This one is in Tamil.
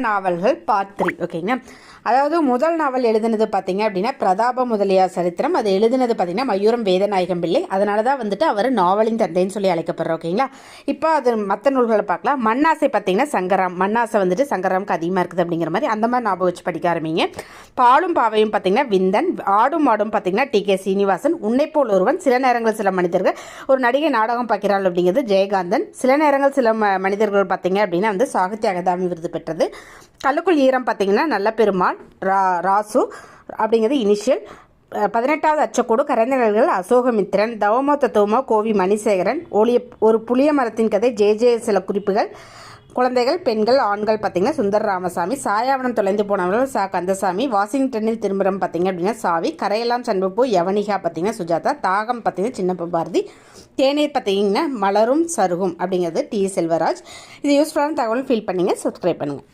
நாவல்கள் பார்ட் 3. ஓகேங்களா. அதாவது முதல் நாவல் எழுதினது பார்த்தீங்க அப்படின்னா பிரதாப முதலியார் சரித்திரம். அது எழுதினது பார்த்தீங்கன்னா மயூரம் வேதநாயகம் பிள்ளை. அதனால தான் வந்துட்டு அவர் நாவலின் தந்தைன்னு சொல்லி அழைக்கப்படுறோம். ஓகேங்களா. இப்போ அது மற்ற நூல்களை பார்க்கலாம். மண்ணாசை பார்த்தீங்கன்னா சங்கராம். மண்ணாசை வந்துட்டு சங்கராமுக்கு அதிகமாக இருக்குது அப்படிங்கிற மாதிரி அந்த மாதிரி ஞாபகம் வச்சு படிக்க ஆரம்பிங்க. பாலும் பாவையும் பார்த்தீங்கன்னா விந்தன். ஆடும் மாடும் பார்த்தீங்கன்னா டி.கே. சீனிவாசன். உன்னைப்போல் ஒருவன். சில நேரங்கள் சில மனிதர்கள். ஒரு நடிகை நாடகம் பார்க்கிறாள் அப்படிங்கிறது ஜெயகாந்தன். சில நேரங்கள் சில மனிதர்கள் பார்த்தீங்க அப்படின்னா வந்து சாகித்ய அகாதமி விருது பெற்றது. கல்லுக்குள் ஈரம் பார்த்தீங்கன்னா நல்ல பெருமாள் ராசு அப்படிங்கிறது இனிஷியல். 18வது அச்சக்கூடு கரைந்தவர்கள் அசோகமித்திரன். தவமோ தத்துவமோ கோவி மணிசேகரன். ஒரு புளிய மரத்தின் கதை ஜே சில குறிப்புகள். குழந்தைகள் பெண்கள் ஆண்கள் பார்த்தீங்கன்னா சுந்தர் ராமசாமி. சாயாவனம் தொலைந்து போனவர்கள் சா கந்தசாமி. வாஷிங்டனில் திரும்புறம் பார்த்தீங்க அப்படின்னா சாவி. கரையெல்லாம் சண்பப்பூ யவனிகா பார்த்தீங்கன்னா சுஜாதா. தாகம் பார்த்தீங்கன்னா சின்னப்ப பாரதி. தேநீர் பார்த்தீங்கன்னா மலரும் சருகும் அப்படிங்கிறது டி செல்வராஜ். இது யூஸ்ஃபுல்லான தகவல் ஃபீல் பண்ணிங்க. சப்ஸ்கிரைப் பண்ணுங்கள்.